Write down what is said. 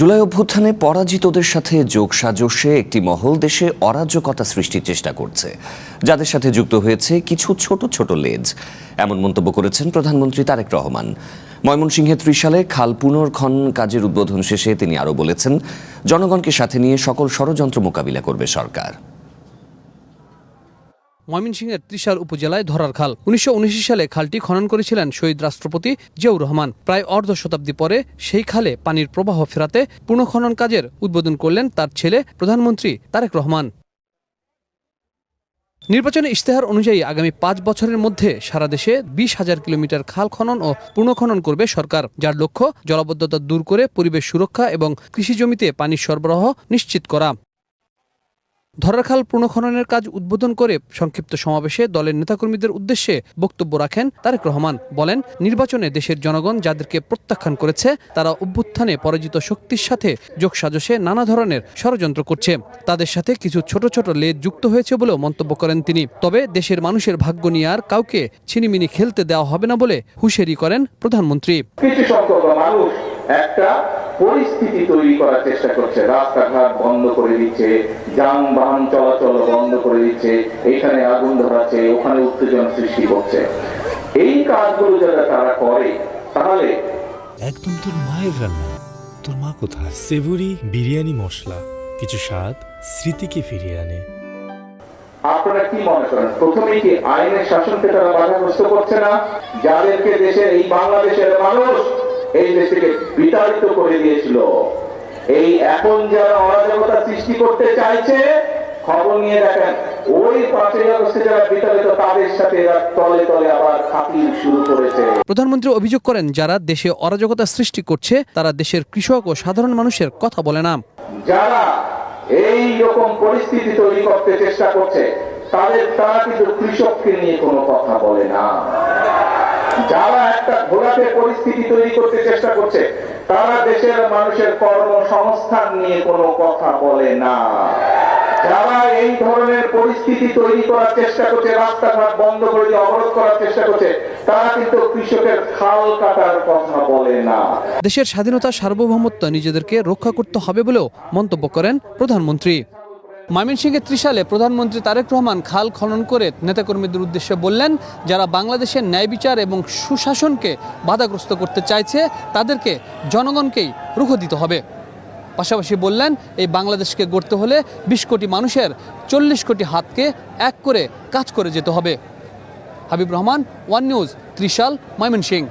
জুলাই অভ্যুত্থানে পরাজিতদের সাথে যোগসাজশে একটি মহল দেশে অরাজকতা সৃষ্টির চেষ্টা করছে, যাদের সাথে যুক্ত হয়েছে কিছু ছোট ছোট লেজ। এমন মন্তব্য করেছেন প্রধানমন্ত্রী তারেক রহমান। ময়মনসিংহে ত্রিশালে খাল পুনর্খনন কাজের উদ্বোধন শেষে তিনি আরও বলেছেন, জনগণকে সাথে নিয়ে সকল ষড়যন্ত্র মোকাবিলা করবে সরকার। ময়মনসিংহের ত্রিশাল উপজেলায় ধরার খাল ১৯৭৯ সালে খালটি খনন করেছিলেন শহীদ রাষ্ট্রপতি জিয়াউর রহমান। প্রায় অর্ধ শতাব্দী পরে সেই খালে পানির প্রবাহ ফেরাতে পুনঃখনন কাজের উদ্বোধন করলেন তার ছেলে প্রধানমন্ত্রী তারেক রহমান। নির্বাচনী ইশতেহার অনুযায়ী আগামী ৫ বছরের মধ্যে সারা দেশে ২০,০০০ কিলোমিটার খাল খনন ও পুনঃখনন করবে সরকার, যার লক্ষ্য জলাবদ্ধতা দূর করে পরিবেশ সুরক্ষা এবং কৃষি জমিতে পানির সরবরাহ নিশ্চিত করা। ধরার খাল পুনঃখননের কাজ উদ্বোধন করে সংক্ষিপ্ত সমাবেশে দলের নেতাকর্মীদের উদ্দেশ্যে বক্তব্য রাখেন তারেক রহমান। বলেন, নির্বাচনে দেশের জনগণ যাদেরকে প্রত্যাখ্যান করেছে তারা অভ্যুত্থানে পরাজিত শক্তির সাথে যোগসাজশে নানা ধরনের ষড়যন্ত্র করছে। তাদের সাথে কিছু ছোট ছোট লেজ যুক্ত হয়েছে বলেও মন্তব্য করেন তিনি। তবে দেশের মানুষের ভাগ্য নিয়ে আর কাউকে ছিনিমিনি খেলতে দেওয়া হবে না বলে হুঁশিয়ারি করেন প্রধানমন্ত্রী। কিছু সংখ্যক মানুষ একটা পরিস্থিতি তৈরি করার চেষ্টা করছে, রাস্তাঘাট বন্ধ করে দিচ্ছে, যানবাহন চলাচল বন্ধ করে দিচ্ছে, এখানে আগুন ধরাচ্ছে, ওখানে উত্তেজনা সৃষ্টি করছে। এই কাজগুলো যারা তারা করে, তাহলে একদম তোর মায়ের রান্না। তোর মা কোথায়? সেভুরি বিরিয়ানি মশলা কিছু স্বাদ স্মৃতিকে ফিরিয়ে আনে। আপনারা কি মনে করেন, প্রথমে কি আইনের শাসনকে তারা বাধাগ্রস্ত করছে না? যাদেরকে দেশের এই বাংলাদেশের মানুষ এই দেশকে বিতাড়িত করে দিয়েছিল, এই এখন যারা অরাজকতা সৃষ্টি করতে চাইছে, খবর নিয়ে দেখেন ওই ৫ই আগস্টে যারা বিতাড়িত তাদের সাথে এরা তলে তলে আবার খাতির শুরু করেছে। প্রধানমন্ত্রী অভিযোগ করেন, যারা দেশে অরাজকতা সৃষ্টি করছে তারা দেশের কৃষক ও সাধারণ মানুষের কথা বলে না। যারা এই রকম পরিস্থিতি তৈরি করতে চেষ্টা করছে তারা কিন্তু কৃষককে নিয়ে কোনো কথা বলে না। যারা একটা ঘোলাটে পরিস্থিতি তৈরি করতে চেষ্টা করছে তারা দেশের মানুষের কর্মসংস্থান নিয়ে কোনো কথা বলে না। যারা এই ধরনের পরিস্থিতি তৈরি করার চেষ্টা করছে, রাস্তাঘাট বন্ধ করে দিয়ে অবরোধ করার চেষ্টা করছে, তারা কিন্তু কৃষকের খাল কাটার কথা বলে না। দেশের স্বাধীনতা সার্বভৌমত্ব নিজেদেরকে রক্ষা করতে হবে বলেও মন্তব্য করেন প্রধানমন্ত্রী। ময়মনসিংহের ত্রিশালে প্রধানমন্ত্রী তারেক রহমান খাল খনন করে নেতাকর্মীদের উদ্দেশ্যে বললেন, যারা বাংলাদেশের ন্যায় বিচার এবং সুশাসনকে বাধাগ্রস্ত করতে চাইছে তাদেরকে জনগণকেই রুখে দিতে হবে। পাশাপাশি বললেন, এই বাংলাদেশকে গড়তে হলে ২০ কোটি মানুষের ৪০ কোটি হাতকে এক করে কাজ করে যেতে হবে। Habib Rahman, one news, Trishal, Mymensingh.